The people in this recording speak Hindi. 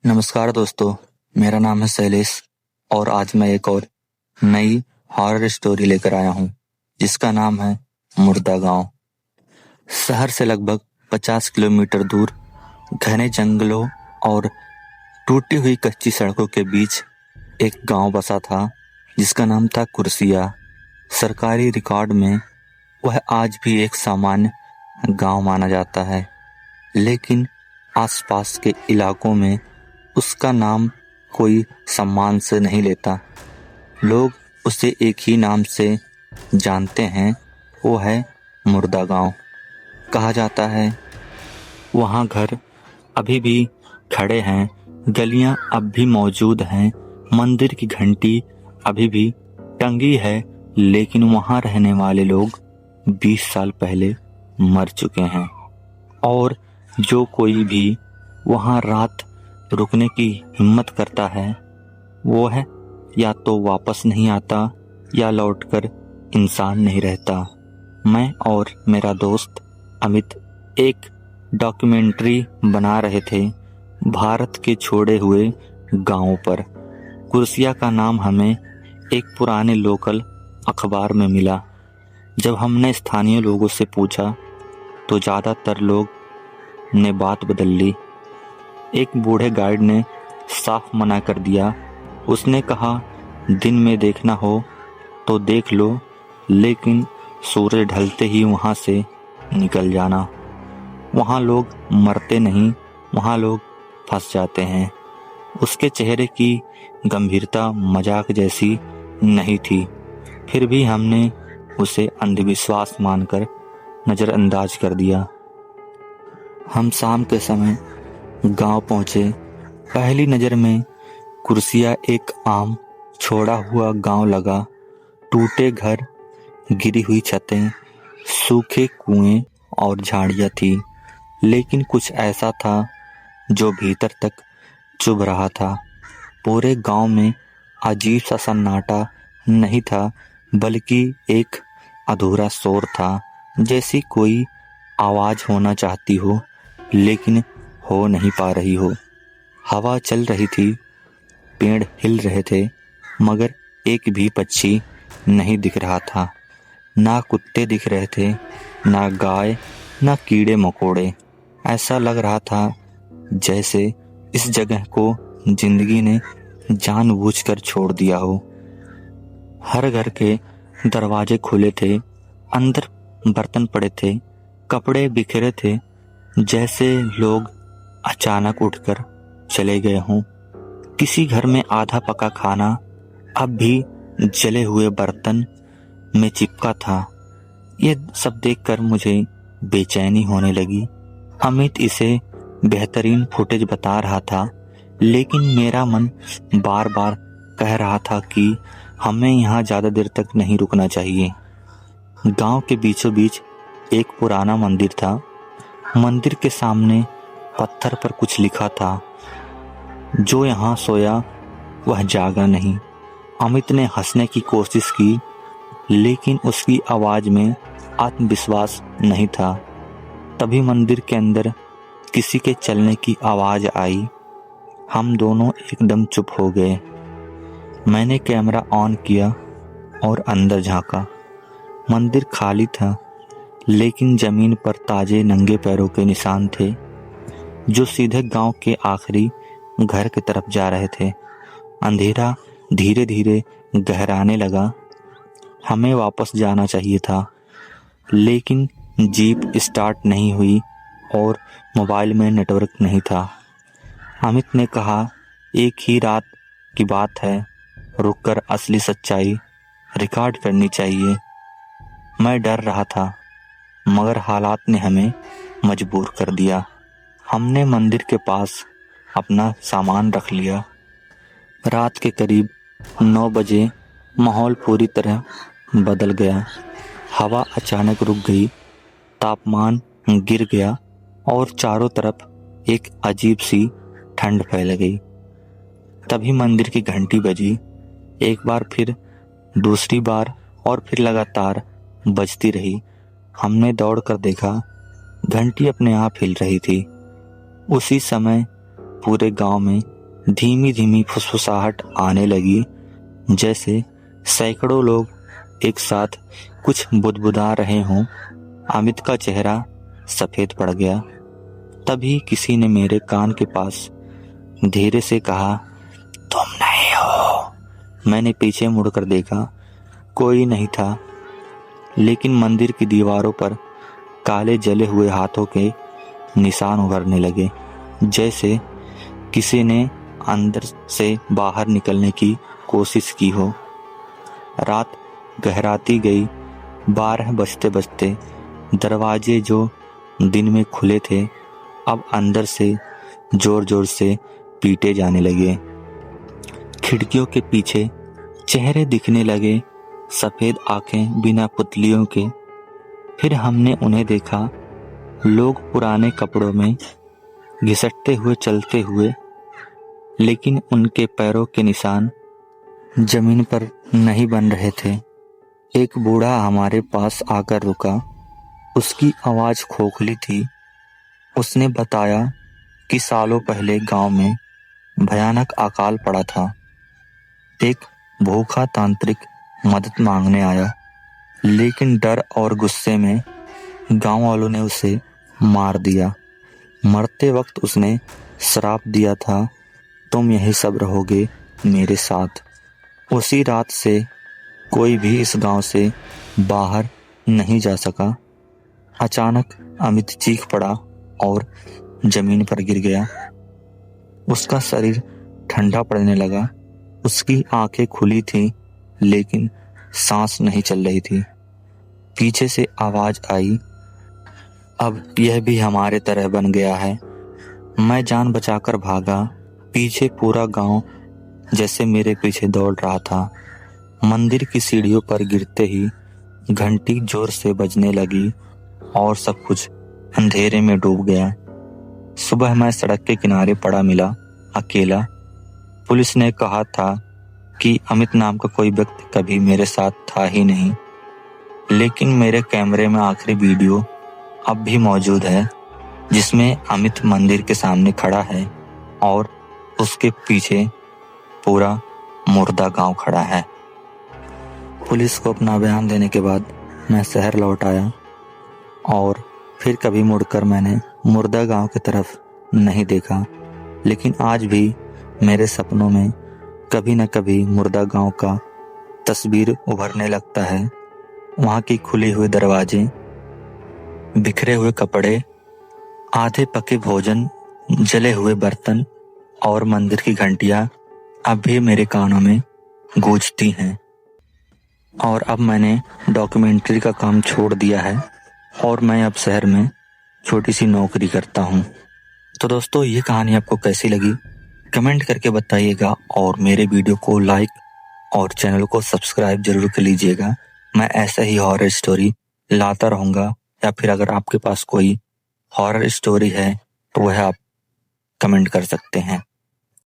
नमस्कार दोस्तों, मेरा नाम है शैलेश और आज मैं एक और नई हॉरर स्टोरी लेकर आया हूँ जिसका नाम है मुर्दा गांव। शहर से लगभग 50 किलोमीटर दूर घने जंगलों और टूटी हुई कच्ची सड़कों के बीच एक गांव बसा था जिसका नाम था कुर्सिया। सरकारी रिकॉर्ड में वह आज भी एक सामान्य गांव माना जाता है, लेकिन आसपास के इलाकों में उसका नाम कोई सम्मान से नहीं लेता। लोग उसे एक ही नाम से जानते हैं, वो है मुर्दा गांव। कहा जाता है वहाँ घर अभी भी खड़े हैं, गलियां अब भी मौजूद हैं, मंदिर की घंटी अभी भी टंगी है, लेकिन वहाँ रहने वाले लोग 20 साल पहले मर चुके हैं। और जो कोई भी वहाँ रात रुकने की हिम्मत करता है वो है या तो वापस नहीं आता या लौटकर इंसान नहीं रहता। मैं और मेरा दोस्त अमित एक डॉक्यूमेंट्री बना रहे थे भारत के छोड़े हुए गांवों पर। कुर्सिया का नाम हमें एक पुराने लोकल अखबार में मिला। जब हमने स्थानीय लोगों से पूछा तो ज़्यादातर लोग ने बात बदल ली। एक बूढ़े गाइड ने साफ मना कर दिया। उसने कहा दिन में देखना हो तो देख लो, लेकिन सूरज ढलते ही वहाँ से निकल जाना। वहाँ लोग मरते नहीं, वहाँ लोग फंस जाते हैं। उसके चेहरे की गंभीरता मजाक जैसी नहीं थी, फिर भी हमने उसे अंधविश्वास मानकर नज़रअंदाज कर दिया। हम शाम के समय गांव पहुंचे। पहली नज़र में कुर्सिया एक आम छोड़ा हुआ गांव लगा। टूटे घर, गिरी हुई छतें, सूखे कुएं और झाड़ियां थी, लेकिन कुछ ऐसा था जो भीतर तक चुभ रहा था। पूरे गांव में अजीब सा सन्नाटा नहीं था, बल्कि एक अधूरा शोर था, जैसी कोई आवाज होना चाहती हो लेकिन हो नहीं पा रही हो। हवा चल रही थी, पेड़ हिल रहे थे, मगर एक भी पक्षी नहीं दिख रहा था। ना कुत्ते दिख रहे थे, ना गाय, ना कीड़े मकोड़े। ऐसा लग रहा था जैसे इस जगह को जिंदगी ने जानबूझकर छोड़ दिया हो। हर घर के दरवाजे खुले थे, अंदर बर्तन पड़े थे, कपड़े बिखरे थे, जैसे लोग अचानक उठकर चले गए हों। किसी घर में आधा पका खाना अब भी जले हुए बर्तन में चिपका था। ये सब देखकर मुझे बेचैनी होने लगी। अमित इसे बेहतरीन फुटेज बता रहा था, लेकिन मेरा मन बार बार कह रहा था कि हमें यहाँ ज़्यादा देर तक नहीं रुकना चाहिए। गांव के बीचों बीच एक पुराना मंदिर था। मंदिर के सामने पत्थर पर कुछ लिखा था, जो यहाँ सोया वह जागा नहीं। अमित ने हंसने की कोशिश की, लेकिन उसकी आवाज में आत्मविश्वास नहीं था। तभी मंदिर के अंदर किसी के चलने की आवाज आई। हम दोनों एकदम चुप हो गए। मैंने कैमरा ऑन किया और अंदर झांका। मंदिर खाली था, लेकिन जमीन पर ताजे नंगे पैरों के निशान थे, जो सीधे गांव के आखिरी घर की तरफ जा रहे थे। अंधेरा धीरे धीरे गहराने लगा। हमें वापस जाना चाहिए था, लेकिन जीप स्टार्ट नहीं हुई और मोबाइल में नेटवर्क नहीं था। अमित ने कहा, एक ही रात की बात है, रुककर असली सच्चाई रिकॉर्ड करनी चाहिए। मैं डर रहा था, मगर हालात ने हमें मजबूर कर दिया। हमने मंदिर के पास अपना सामान रख लिया। रात के करीब 9 बजे माहौल पूरी तरह बदल गया। हवा अचानक रुक गई, तापमान गिर गया और चारों तरफ एक अजीब सी ठंड फैल गई। तभी मंदिर की घंटी बजी, एक बार फिर, दूसरी बार और फिर लगातार बजती रही। हमने दौड़कर देखा, घंटी अपने आप हिल रही थी। उसी समय पूरे गांव में धीमी धीमी फुसफुसाहट आने लगी, जैसे सैकड़ों लोग एक साथ कुछ बुदबुदा रहे हों। अमित का चेहरा सफेद पड़ गया। तभी किसी ने मेरे कान के पास धीरे से कहा, तुम नहीं हो। मैंने पीछे मुड़कर देखा, कोई नहीं था, लेकिन मंदिर की दीवारों पर काले जले हुए हाथों के निशान उभरने लगे, जैसे किसी ने अंदर से बाहर निकलने की कोशिश की हो। रात गहराती गई। 12 बजते बजते दरवाजे जो दिन में खुले थे अब अंदर से जोर जोर से पीटे जाने लगे। खिड़कियों के पीछे चेहरे दिखने लगे, सफेद आंखें बिना पुतलियों के। फिर हमने उन्हें देखा, लोग पुराने कपड़ों में घिसटते हुए चलते हुए, लेकिन उनके पैरों के निशान जमीन पर नहीं बन रहे थे। एक बूढ़ा हमारे पास आकर रुका। उसकी आवाज खोखली थी। उसने बताया कि सालों पहले गांव में भयानक अकाल पड़ा था। एक भूखा तांत्रिक मदद मांगने आया, लेकिन डर और गुस्से में गांव वालों ने उसे मार दिया। मरते वक्त उसने श्राप दिया था, तुम यहीं सब रहोगे मेरे साथ। उसी रात से कोई भी इस गांव से बाहर नहीं जा सका। अचानक अमित चीख पड़ा और जमीन पर गिर गया। उसका शरीर ठंडा पड़ने लगा। उसकी आंखें खुली थी, लेकिन सांस नहीं चल रही थी। पीछे से आवाज आई, अब यह भी हमारे तरह बन गया है। मैं जान बचाकर भागा। पीछे पूरा गांव जैसे मेरे पीछे दौड़ रहा था। मंदिर की सीढ़ियों पर गिरते ही घंटी जोर से बजने लगी और सब कुछ अंधेरे में डूब गया। सुबह मैं सड़क के किनारे पड़ा मिला, अकेला। पुलिस ने कहा था कि अमित नाम का कोई व्यक्ति कभी मेरे साथ था ही नहीं, लेकिन मेरे कैमरे में आखिरी वीडियो अब भी मौजूद है, जिसमें अमित मंदिर के सामने खड़ा है और उसके पीछे पूरा मुर्दा गांव खड़ा है। पुलिस को अपना बयान देने के बाद मैं शहर लौट आया और फिर कभी मुड़कर मैंने मुर्दा गांव की तरफ नहीं देखा। लेकिन आज भी मेरे सपनों में कभी न कभी मुर्दा गांव का तस्वीर उभरने लगता है। वहां की खुले हुए दरवाजे, बिखरे हुए कपड़े, आधे पके भोजन, जले हुए बर्तन और मंदिर की घंटियां अब भी मेरे कानों में गूंजती हैं। और अब मैंने डॉक्यूमेंट्री का काम छोड़ दिया है और मैं अब शहर में छोटी सी नौकरी करता हूँ। तो दोस्तों, ये कहानी आपको कैसी लगी कमेंट करके बताइएगा और मेरे वीडियो को लाइक और चैनल को सब्सक्राइब जरूर कर लीजिएगा। मैं ऐसा ही हॉरर स्टोरी लाता रहूँगा, या फिर अगर आपके पास कोई हॉरर स्टोरी है तो वह आप कमेंट कर सकते हैं।